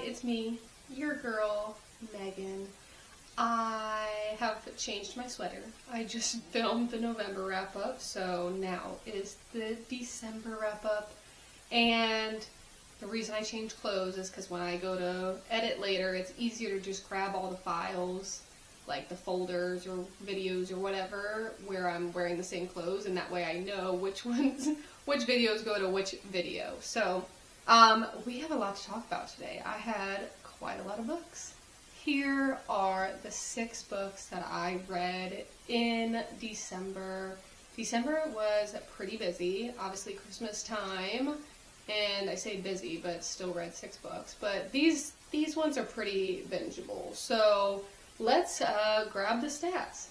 it's me, your girl, Megan. I have changed my sweater. I just filmed the November wrap-up, so now is the December wrap-up. And the reason I changed clothes is because when I go to edit later, it's easier to just grab all the files, like the folders or videos or whatever, where I'm wearing the same clothes, and that way I know which videos go to which video. So, we have a lot to talk about today. I had quite a lot of books. Here are the 6 books that I read in December. December was pretty busy, obviously Christmas time, and I say busy, but still read 6 books. But these ones are pretty bingeable, so let's grab the stats.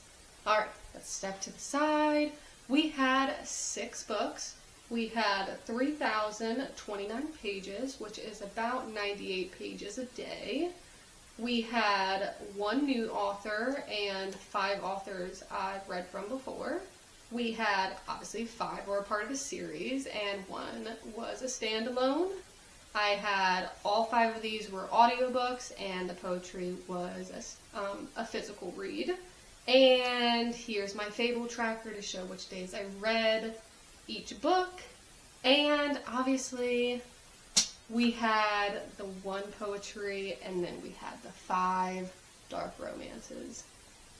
Alright, let's step to the side. We had 6 books. We had 3,029 pages, which is about 98 pages a day. We had 1 new author and 5 authors I've read from before. We had, obviously, 5 were a part of a series, and 1 was a standalone. I had all 5 of these were audiobooks, and the poetry was a physical read. And here's my Fable tracker to show which days I read each book. And obviously, we had the 1 poetry, and then we had the 5 dark romances.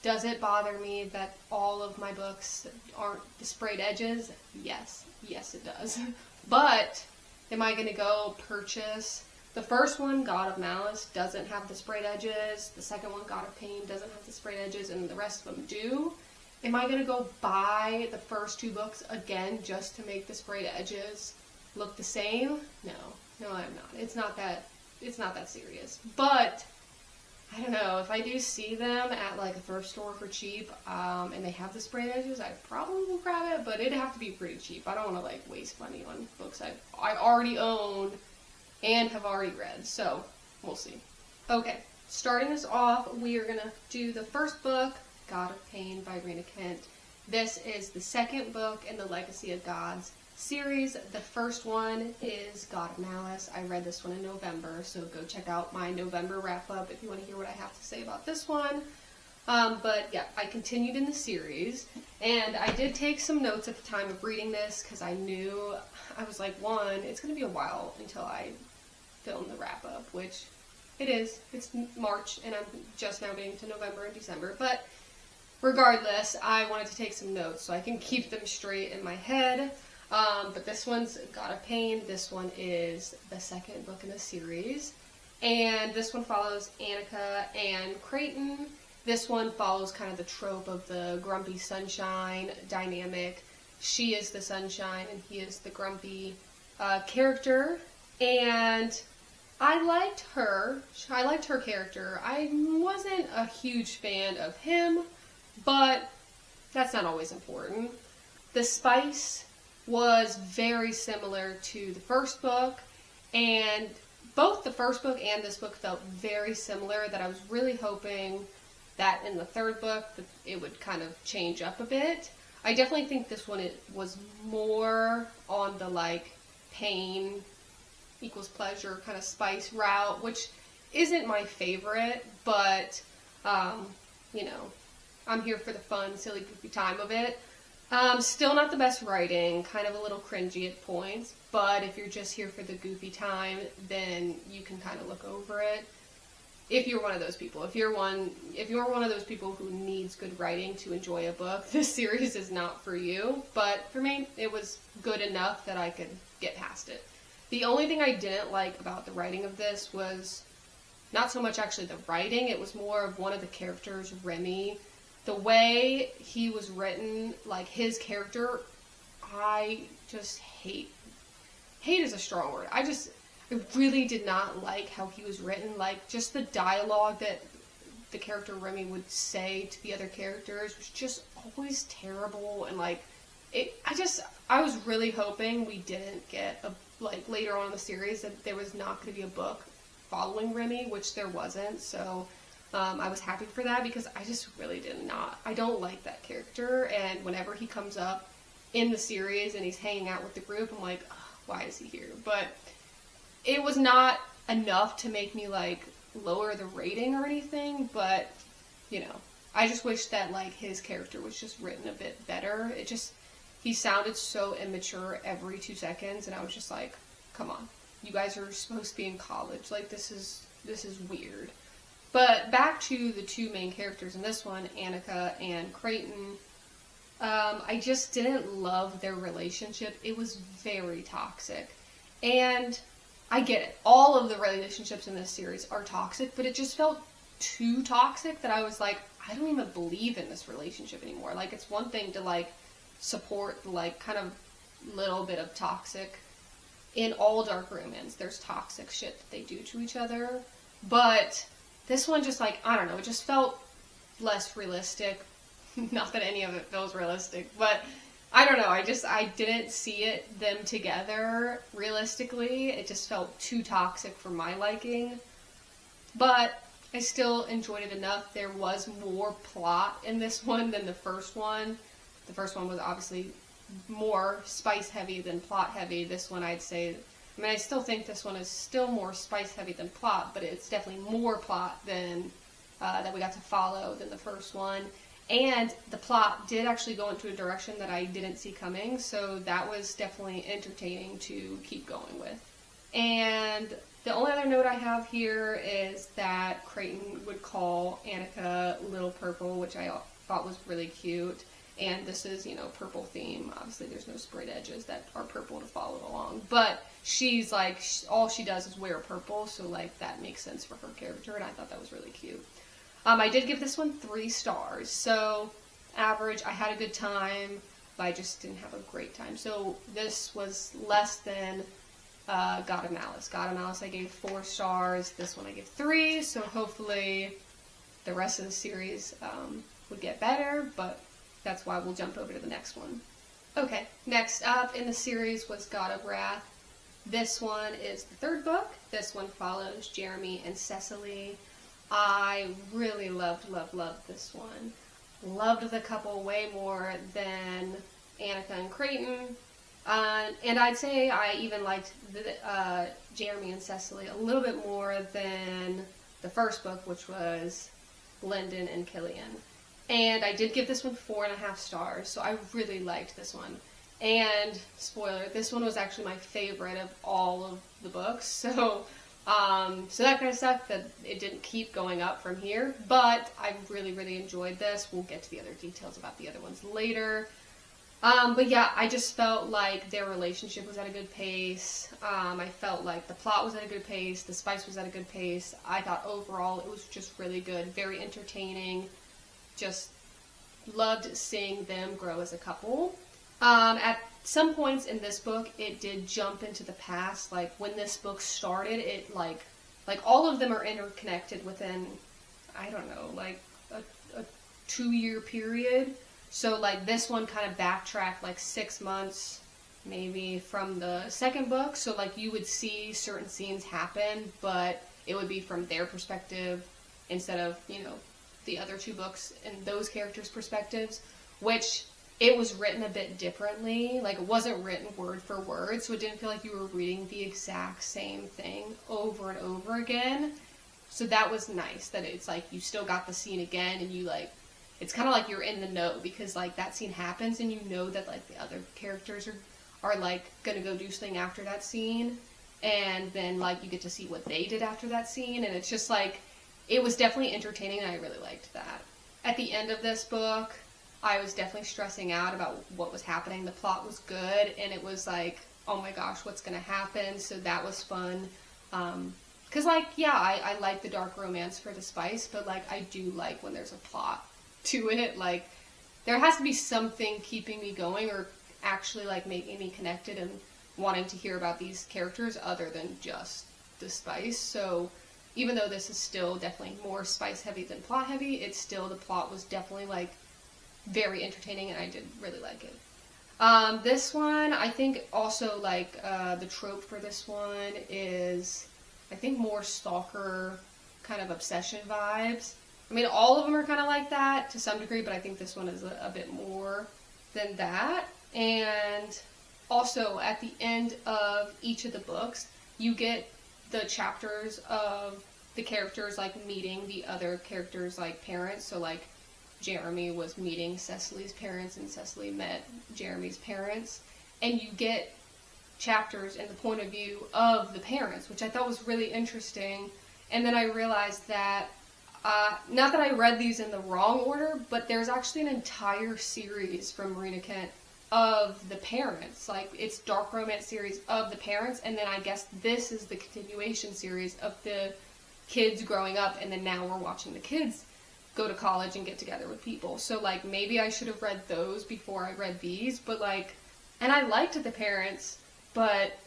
Does it bother me that all of my books aren't the sprayed edges? Yes. Yes, it does. But am I going to go purchase the first one, God of Malice, doesn't have the sprayed edges. The second one, God of Pain, doesn't have the sprayed edges, and the rest of them do. Am I going to go buy the first 2 books again just to make the sprayed edges look the same? No, I'm not. It's not that serious. But I don't know, if I do see them at like a thrift store for cheap, and they have the sprayed edges, I probably will grab it, but it'd have to be pretty cheap. I don't want to like waste money on books I already own and have already read, so we'll see. Okay, starting us off, we are going to do the first book, God of Pain by Rina Kent. This is the 2nd book in the Legacy of Gods series. The first one is God of Malice. I read this one in November, so go check out my November wrap-up if you want to hear what I have to say about this one. But yeah, I continued in the series, and I did take some notes at the time of reading this, because I knew, I was like, 1, it's going to be a while until I film the wrap-up, which it is. It's March, and I'm just now getting to November and December, but regardless, I wanted to take some notes so I can keep them straight in my head. But this one's God of Pain. This one is the 2nd book in the series. And this one follows Annika and Creighton. This one follows kind of the trope of the grumpy sunshine dynamic. She is the sunshine and he is the grumpy character. And I liked her. I liked her character. I wasn't a huge fan of him, but that's not always important. The spice was very similar to the first book, and both the first book and this book felt very similar, that I was really hoping that in the 3rd book that it would kind of change up a bit. I definitely think this one was more on the like pain equals pleasure kind of spice route, which isn't my favorite, but you know, I'm here for the fun, silly, goofy time of it. Still not the best writing, kind of a little cringy at points, but if you're just here for the goofy time, then you can kind of look over it. If you're one of those people. If you're one of those people who needs good writing to enjoy a book, this series is not for you. But for me, it was good enough that I could get past it. The only thing I didn't like about the writing of this was not so much actually the writing, it was more of one of the characters, Remy. The way he was written, like his character, I just hate is a strong word. I really did not like how he was written. Like, just the dialogue that the character Remy would say to the other characters was just always terrible. And like, I was really hoping we didn't get later on in the series that there was not going to be a book following Remy, which there wasn't. So I was happy for that, because I just really I don't like that character, and whenever he comes up in the series and he's hanging out with the group, I'm like, oh, why is he here? But it was not enough to make me like lower the rating or anything, but you know, I just wish that like his character was just written a bit better. He sounded so immature every 2 seconds, and I was just like, come on, you guys are supposed to be in college, like this is weird. But back to the two main characters in this one, Annika and Creighton. I just didn't love their relationship. It was very toxic. And I get it. All of the relationships in this series are toxic, but it just felt too toxic that I was like, I don't even believe in this relationship anymore. Like, it's one thing to, like, support, like, kind of little bit of toxic. In all dark romance, there's toxic shit that they do to each other. But this one just, like, I don't know, it just felt less realistic. Not that any of it feels realistic, but I don't know, I didn't see them together realistically. It just felt too toxic for my liking. But I still enjoyed it enough. There was more plot in this one than the first one. The first one was obviously more spice heavy than plot heavy. This one, I'd say, I mean, I still think this one is still more spice heavy than plot, but it's definitely more plot than that we got to follow than the first one. And the plot did actually go into a direction that I didn't see coming, so that was definitely entertaining to keep going with. And the only other note I have here is that Creighton would call Annika Little Purple, which I thought was really cute. And this is, you know, purple theme. Obviously, there's no sprayed edges that are purple to follow along. But she's like, all she does is wear purple, so like that makes sense for her character, and I thought that was really cute. I did give this one 3 stars, so average. I had a good time, but I just didn't have a great time. So this was less than God of Malice. God of Malice I gave 4 stars. This one I gave 3, so hopefully the rest of the series would get better, but that's why we'll jump over to the next one. Okay, next up in the series was God of Wrath. This one is the 3rd book. This one follows Jeremy and Cecily. I really loved this one. Loved the couple way more than Annika and Creighton. And I'd say I even liked Jeremy and Cecily a little bit more than the first book, which was Lyndon and Killian. And I did give this one 4.5 stars, so I really liked this one. And, spoiler, this one was actually my favorite of all of the books, so that kind of sucked that it didn't keep going up from here, but I really enjoyed this. We'll get to the other details about the other ones later. But yeah, I just felt like their relationship was at a good pace. I felt like the plot was at a good pace, the spice was at a good pace. I thought overall it was just really good, very entertaining. Just loved seeing them grow as a couple. At some points in this book, it did jump into the past. Like, when this book started, it, like all of them are interconnected within, I don't know, like, a 2-year period. So, like, this one kind of backtracked, like, 6 months, maybe, from the second book. So, like, you would see certain scenes happen, but it would be from their perspective instead of, you know, the other 2 books and those characters' perspectives, which it was written a bit differently. Like, it wasn't written word for word, so it didn't feel like you were reading the exact same thing over and over again. So that was nice, that it's like you still got the scene again, and you, like, it's kind of like you're in the know, because, like, that scene happens and you know that, like, the other characters are like gonna go do something after that scene, and then, like, you get to see what they did after that scene, and it's just like, it was definitely entertaining, and I really liked that. At the end of this book, I was definitely stressing out about what was happening. The plot was good, and it was like, oh my gosh, what's going to happen? So that was fun. Because, like, yeah, I like the dark romance for the spice, but, like, I do like when there's a plot to it. Like, there has to be something keeping me going or actually, like, making me connected and wanting to hear about these characters other than just the spice. So even though this is still definitely more spice heavy than plot heavy, it's still, the plot was definitely, like, very entertaining, and I did really like it. This one, I think also, like, the trope for this one is, I think, more stalker kind of obsession vibes. I mean, all of them are kind of like that to some degree, but I think this one is a bit more than that. And also, at the end of each of the books, you get the chapters of the characters, like, meeting the other characters, like, parents. So, like, Jeremy was meeting Cecily's parents, and Cecily met Jeremy's parents. And you get chapters in the point of view of the parents, which I thought was really interesting. And then I realized that, not that I read these in the wrong order, but there's actually an entire series from Rina Kent of the parents. Like, it's dark romance series of the parents, and then I guess this is the continuation series of the kids growing up, and then now we're watching the kids go to college and get together with people. So, like, maybe I should have read those before I read these, but, like, and I liked the parents, but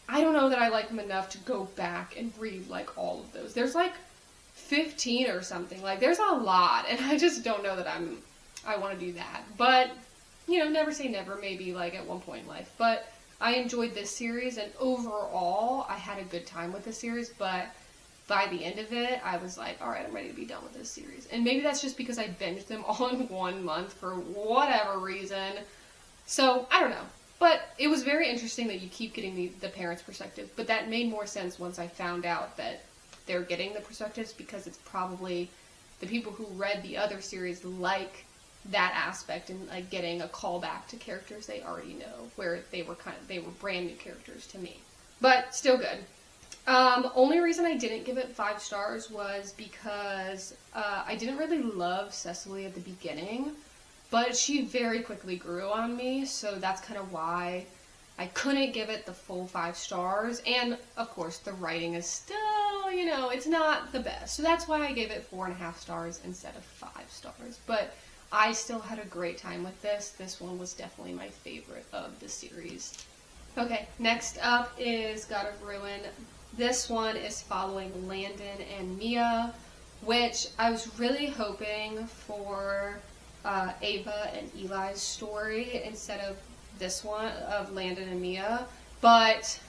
I don't know that I like them enough to go back and read, like, all of those. There's, like, 15 or something. Like, there's a lot, and I just don't know that I want to do that. But, you know, never say never, maybe, like, at one point in life. But I enjoyed this series, and overall, I had a good time with the series, but by the end of it, I was like, alright, I'm ready to be done with this series. And maybe that's just because I binged them all in 1 month for whatever reason. So, I don't know. But it was very interesting that you keep getting the parents' perspective, but that made more sense once I found out that they're getting the perspectives, because it's probably the people who read the other series like that aspect, and like getting a callback to characters they already know, where they were brand new characters to me. But still good. Only reason I didn't give it 5 stars was because I didn't really love Cecily at the beginning, but she very quickly grew on me, so that's kind of why I couldn't give it the full 5 stars. And of course, the writing is still, you know, it's not the best, so that's why I gave it 4.5 stars instead of 5 stars. But I still had a great time with this. This one was definitely my favorite of the series. Okay, next up is God of Ruin. This one is following Landon and Mia, which I was really hoping for Ava and Eli's story instead of this one of Landon and Mia. But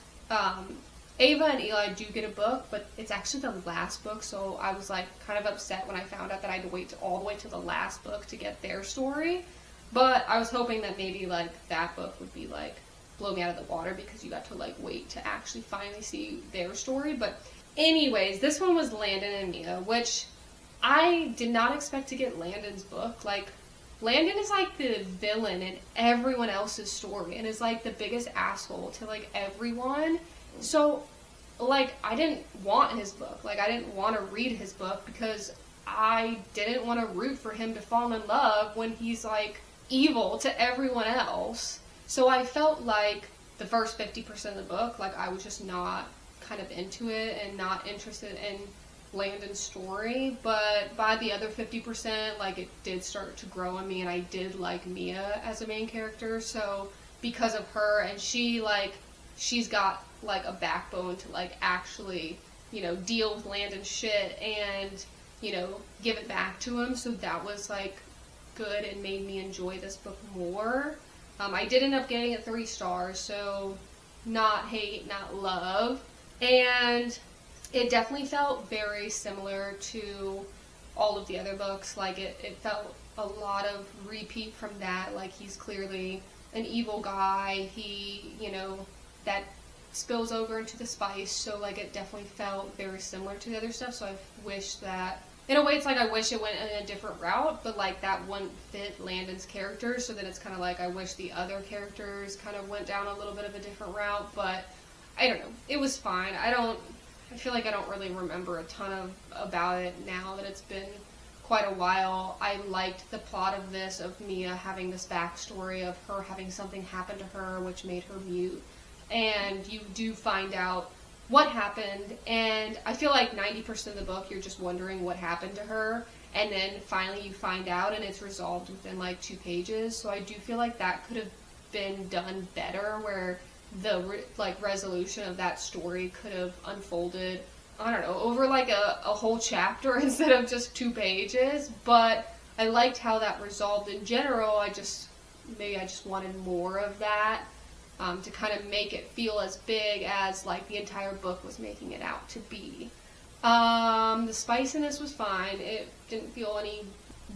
Ava and Eli do get a book, but it's actually the last book, so I was like kind of upset when I found out that I had to wait all the way to the last book to get their story. But I was hoping that maybe like that book would be like blow me out of the water, because you got to like wait to actually finally see their story. But anyways, this one was Landon and Mia, which I did not expect to get Landon's book. Like, Landon is like the villain in everyone else's story and is like the biggest asshole to like everyone. So like, I didn't want his book. Like, I didn't want to read his book because I didn't want to root for him to fall in love when he's like evil to everyone else. So I felt like the first 50% of the book, like, I was just not kind of into it and not interested in Landon's story. But by the other 50%, like, it did start to grow on me, and I did like Mia as a main character. So because of her, and she's got like a backbone to like actually, you know, deal with Landon's shit and, you know, give it back to him. So that was like good and made me enjoy this book more. I did end up getting it 3 stars, so not hate, not love. And it definitely felt very similar to all of the other books. Like, it felt a lot of repeat from that. Like, he's clearly an evil guy. He, you know, that spills over into the spice. So, like, it definitely felt very similar to the other stuff. So I wish that, in a way, it's like I wish it went in a different route, but like that wouldn't fit Landon's character, so then it's kind of like I wish the other characters kind of went down a little bit of a different route. But I don't know, it was fine. I feel like I don't really remember a ton about it now that it's been quite a while. I liked the plot of this, of Mia having this backstory of her having something happen to her which made her mute, and you do find out what happened, and I feel like 90% of the book you're just wondering what happened to her, and then finally you find out and it's resolved within like 2 pages. So I do feel like that could have been done better, where the resolution of that story could have unfolded, I don't know, over like a whole chapter instead of just 2 pages. But I liked how that resolved in general. Maybe I just wanted more of that. To kind of make it feel as big as like the entire book was making it out to be. The spiciness was fine. It didn't feel any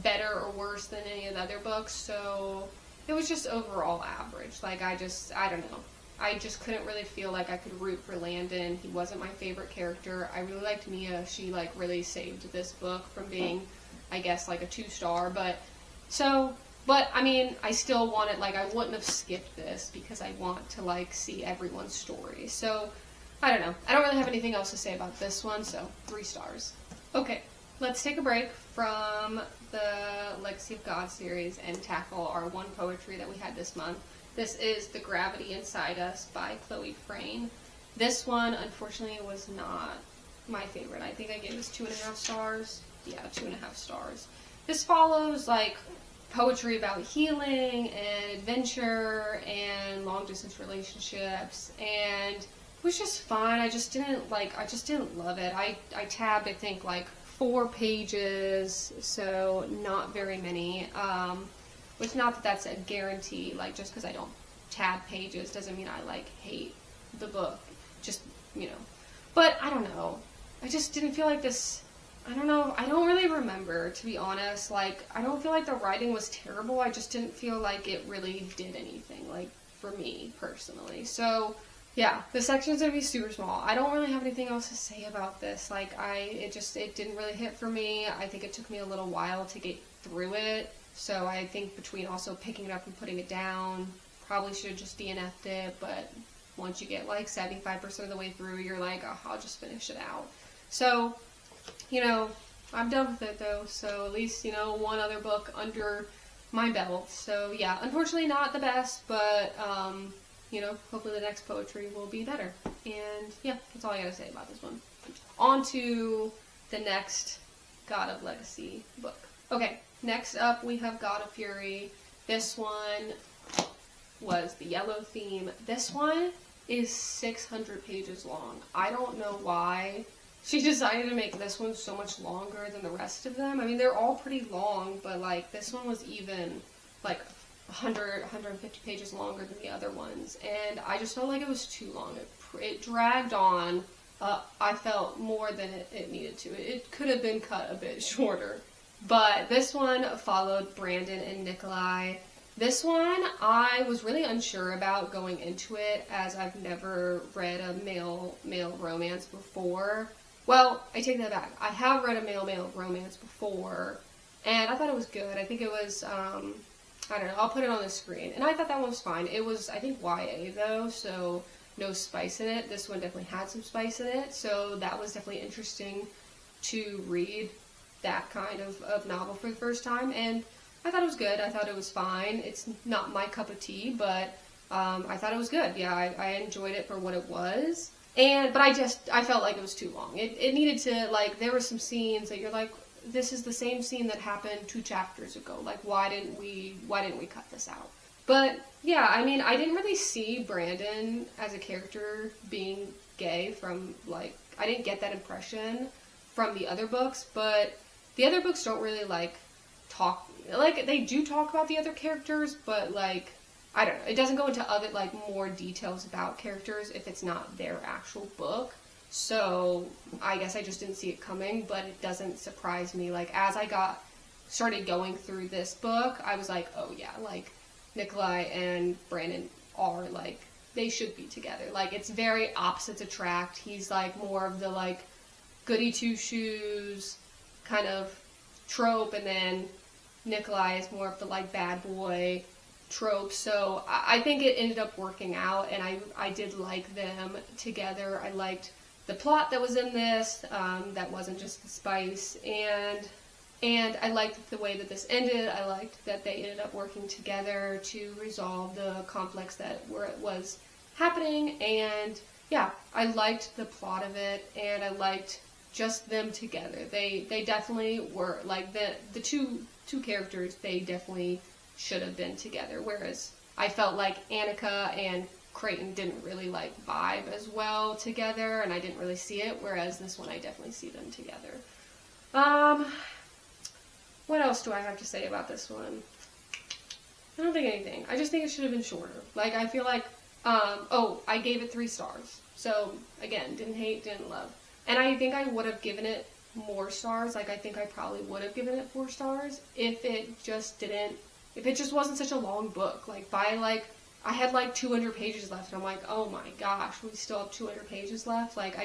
better or worse than any of the other books, so it was just overall average. Like, I don't know. I just couldn't really feel like I could root for Landon. He wasn't my favorite character. I really liked Mia. She, like, really saved this book from being, I guess, like, a 2-star. But, I mean, I still wanted, like, I wouldn't have skipped this because I want to, like, see everyone's story. So, I don't know. I don't really have anything else to say about this one, so 3 stars. Okay, let's take a break from the Legacy of God series and tackle our one poetry that we had this month. This is The Gravity Inside Us by Chloe Frayne. This one, unfortunately, was not my favorite. I think I gave this 2.5 stars. Yeah, 2.5 stars. This follows, like, poetry about healing and adventure and long-distance relationships, and it was just fun. I just didn't love it. I tabbed, I think, like, 4 pages, so not very many. Which, not that that's a guarantee, like, just because I don't tab pages doesn't mean I, like, hate the book. Just, you know. But, I don't know. I just didn't feel like this, I don't know, I don't really remember, to be honest. Like, I don't feel like the writing was terrible, I just didn't feel like it really did anything, like, for me, personally. So, yeah, the section's gonna be super small. I don't really have anything else to say about this. Like, it didn't really hit for me. I think it took me a little while to get through it. So I think between also picking it up and putting it down, probably should have just DNF'd it, but once you get like 75% of the way through, you're like, oh, I'll just finish it out. So, you know, I'm done with it though, so at least, you know, one other book under my belt. So yeah, unfortunately not the best, but, you know, hopefully the next poetry will be better. And yeah, that's all I gotta say about this one. On to the next God of Legacy book. Okay. Next up, we have God of Fury. This one was the yellow theme. This one is 600 pages long. I don't know why she decided to make this one so much longer than the rest of them. I mean, they're all pretty long, but, like, this one was even, like, 100, 150 pages longer than the other ones. And I just felt like it was too long. It dragged on, I felt, more than it needed to. It could have been cut a bit shorter. But this one followed Brandon and Nikolai. This one I was really unsure about going into it, as I've never read a male romance before. Well, I take that back. I have read a male romance before, and I thought it was good. I think it was, I don't know, I'll put it on the screen. And I thought that one was fine. It was, I think, YA though, so no spice in it. This one definitely had some spice in it, so that was definitely interesting to read that kind of novel for the first time, and I thought it was good. I thought it was fine. It's not my cup of tea, but I thought it was good. Yeah, I enjoyed it for what it was, but I felt like it was too long. It needed to, like, there were some scenes that you're like, this is the same scene that happened 2 chapters ago. Like, why didn't we cut this out? But yeah, I mean, I didn't really see Brandon as a character being gay from, like, I didn't get that impression from the other books, but the other books don't really, like, talk, like, they do talk about the other characters, but, like, I don't know, it doesn't go into other, like, more details about characters if it's not their actual book, so I guess I just didn't see it coming, but it doesn't surprise me. Like, as I started going through this book, I was like, oh yeah, like, Nikolai and Brandon are, like, they should be together. Like, it's very opposites attract. He's, like, more of the, like, goody two-shoes kind of trope, and then Nikolai is more of the, like, bad boy trope. So I think it ended up working out, and I did like them together. I liked the plot that was in this, that wasn't just the spice, and I liked the way that this ended. I liked that they ended up working together to resolve the conflicts that was happening, and yeah, I liked the plot of it, and I liked just them together. They definitely were, like, the two characters, they definitely should have been together, whereas I felt like Annika and Creighton didn't really, like, vibe as well together, and I didn't really see it, whereas this one I definitely see them together. What else do I have to say about this one? I don't think anything. I just think it should have been shorter. Like, I feel like, I gave it 3 stars. So, again, didn't hate, didn't love. And I think I would have given it more stars. Like, I think I probably would have given it 4 stars if it just wasn't such a long book. Like, by, like, I had like 200 pages left, and I'm like, oh my gosh, we still have 200 pages left. Like,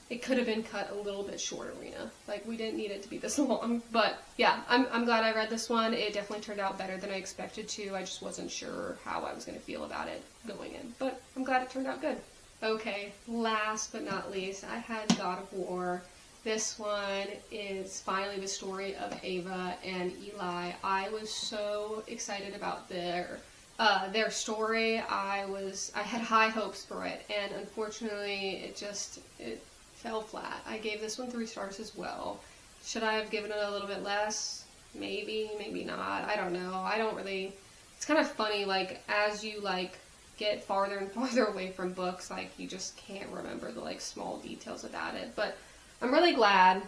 it could have been cut a little bit shorter, Rina. Like, we didn't need it to be this long. But yeah, I'm glad I read this one. It definitely turned out better than I expected to. I just wasn't sure how I was going to feel about it going in. But I'm glad it turned out good. Okay, last but not least, I had God of War. This one is finally the story of Ava and Eli. I was so excited about their story. I had high hopes for it, and unfortunately it fell flat. I gave this one 3 stars as well. Should I have given it a little bit less? Maybe, maybe not. I don't know. It's kind of funny, like, as you, like, get farther and farther away from books, like, you just can't remember the, like, small details about it. But I'm really glad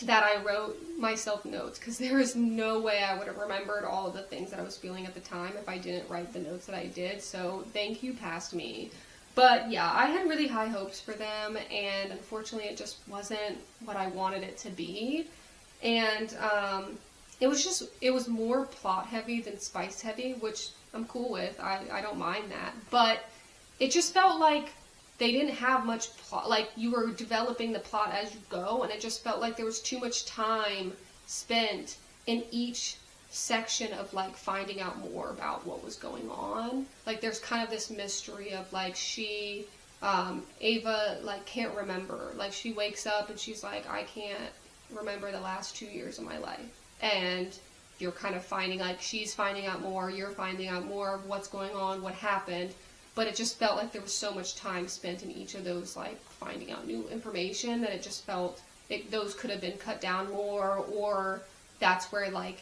that I wrote myself notes, because there is no way I would have remembered all of the things that I was feeling at the time if I didn't write the notes that I did, so thank you, past me. But yeah, I had really high hopes for them, and unfortunately it just wasn't what I wanted it to be. And it was more plot heavy than spice heavy, which I'm cool with. I don't mind that. But it just felt like they didn't have much plot. Like, you were developing the plot as you go, and it just felt like there was too much time spent in each section of, like, finding out more about what was going on. Like, there's kind of this mystery of, like, Ava, like, can't remember. Like, she wakes up and she's like, I can't remember the last 2 years of my life. And you're kind of finding, like, she's finding out more, you're finding out more of what's going on, what happened. But it just felt like there was so much time spent in each of those, like, finding out new information, that it just felt those could have been cut down more, or that's where, like,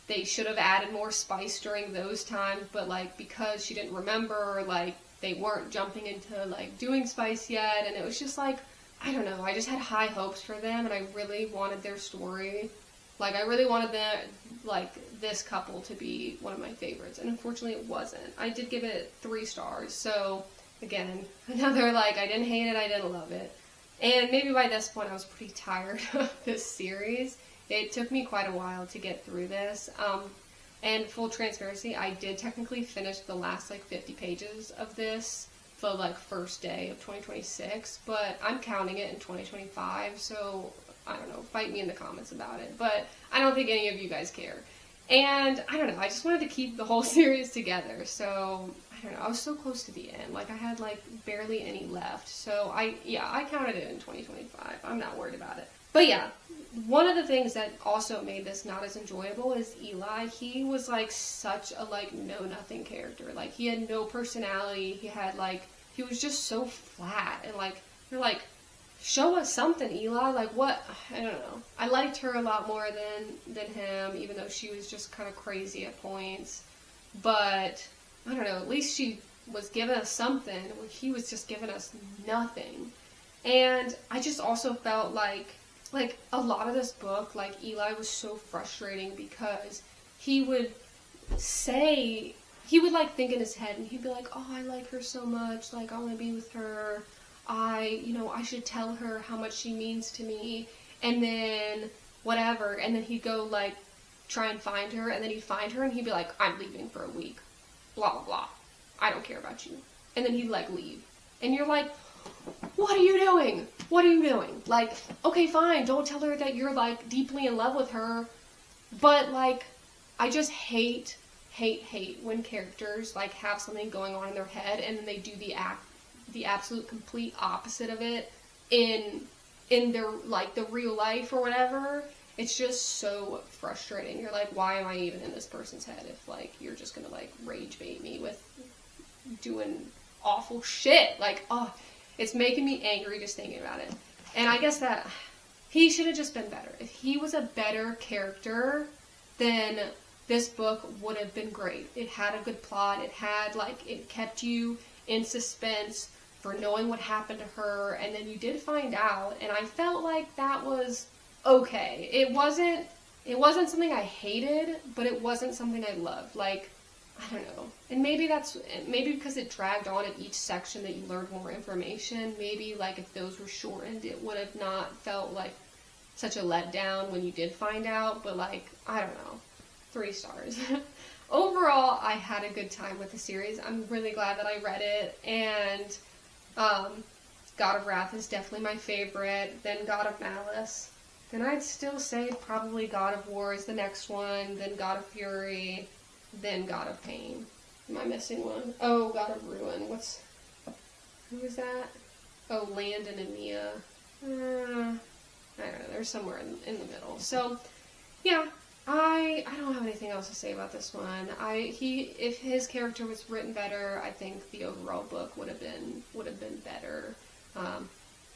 they should have added more spice during those times, but, like, because she didn't remember, like, they weren't jumping into, like, doing spice yet, and it was just, like, I don't know, I just had high hopes for them, and I really wanted their story. Like, I really wanted this couple to be one of my favorites, and unfortunately it wasn't. I did give it 3 stars, so, again, another, like, I didn't hate it, I didn't love it. And maybe by this point I was pretty tired of this series. It took me quite a while to get through this. And full transparency, I did technically finish the last, like, 50 pages of this the, like, first day of 2026, but I'm counting it in 2025, so I don't know, fight me in the comments about it, but I don't think any of you guys care. And I don't know, I just wanted to keep the whole series together, so I don't know, I was so close to the end. Like, I had, like, barely any left, so I counted it in 2025. I'm not worried about it. But yeah, one of the things that also made this not as enjoyable is Eli. He was, like, such a, like, know-nothing character. Like, he had no personality. He was just so flat. And, like, you're like, show us something, Eli. Like, what? I don't know. I liked her a lot more than him, even though she was just kind of crazy at points. But, I don't know, at least she was giving us something. He was just giving us nothing. And I just also felt like a lot of this book, like, Eli was so frustrating because he would like, think in his head, and he'd be like, oh, I like her so much, like, I want to be with her, I should tell her how much she means to me, and then whatever, and then he'd go, like, try and find her, and then he'd find her, and he'd be like, I'm leaving for a week, blah, blah, blah, I don't care about you, and then he'd, like, leave, and you're like, what are you doing? What are you doing? Like, okay, fine, don't tell her that you're, like, deeply in love with her, but, like, I just hate when characters, like, have something going on in their head, and then they do the absolute complete opposite of it in their, like, the real life or whatever. It's just so frustrating. You're like, why am I even in this person's head if, like, you're just gonna, like, rage bait me with doing awful shit? Like, oh, it's making me angry just thinking about it. And I guess that he should have just been better. If he was a better character, then this book would have been great. It had a good plot. It had, like, it kept you in suspense for knowing what happened to her, and then you did find out, and I felt like that was okay. It wasn't something I hated, but it wasn't something I loved. Like, I don't know. And maybe because it dragged on at each section that you learned more information, maybe, like, if those were shortened, it would have not felt like such a letdown when you did find out, but, like, I don't know. 3 stars. overall, I had a good time with the series. I'm really glad that I read it, and God of Wrath is definitely my favorite, then God of Malice. Then I'd still say probably God of War is the next one, then God of Fury, then God of Pain. Am I missing one? Oh, God of Ruin. Who is that? Oh, Land and Emilia. I don't know, they're somewhere in the middle. So, yeah, I don't have anything else to say about this one. If his character was written better, I think the overall book would have been better.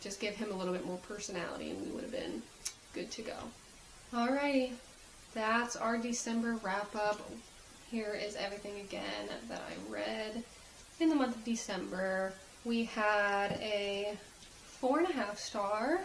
Just give him a little bit more personality and we would have been good to go. Alrighty, that's our December wrap-up. Here is everything again that I read in the month of December. We had a 4.5 star,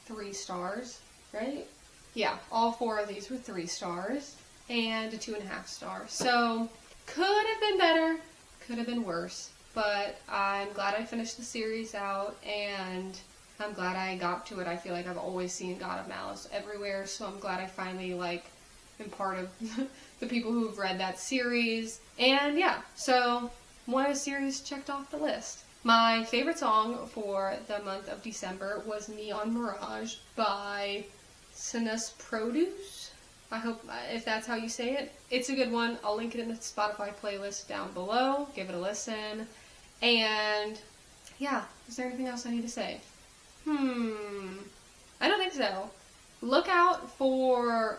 3 stars, right? Yeah, all 4 of these were 3 stars, and a 2.5 star. So, could have been better, could have been worse, but I'm glad I finished the series out, and I'm glad I got to it. I feel like I've always seen God of Malice everywhere, so I'm glad I finally, am part of the people who've read that series. And yeah, so one of the series checked off the list. My favorite song for the month of December was Neon Mirage by Sinus Produce. I hope, if that's how you say it. It's a good one. I'll link it in the Spotify playlist down below. Give it a listen. And yeah, is there anything else I need to say? I don't think so. Look out for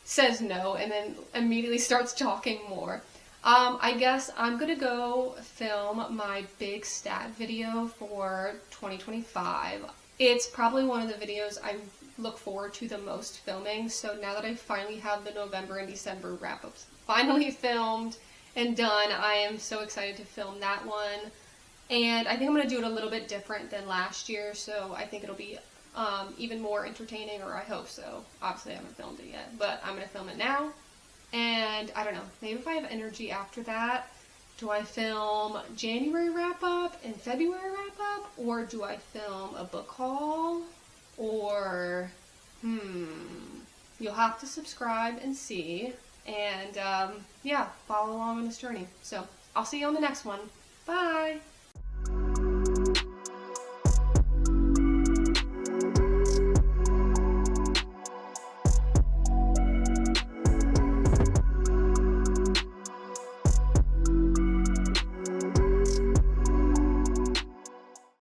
says no and then immediately starts talking more. I guess I'm gonna go film my big stat video for 2025. It's probably one of the videos I look forward to the most filming, so now that I finally have the November and December wrap-ups finally filmed and done, I am so excited to film that one. And I think I'm going to do it a little bit different than last year, so I think it'll be even more entertaining, or I hope so. Obviously I haven't filmed it yet, but I'm going to film it now. And I don't know, maybe if I have energy after that, do I film January wrap-up and February wrap-up, or do I film a book haul, or, you'll have to subscribe and see, and, yeah, follow along on this journey. So, I'll see you on the next one. Bye!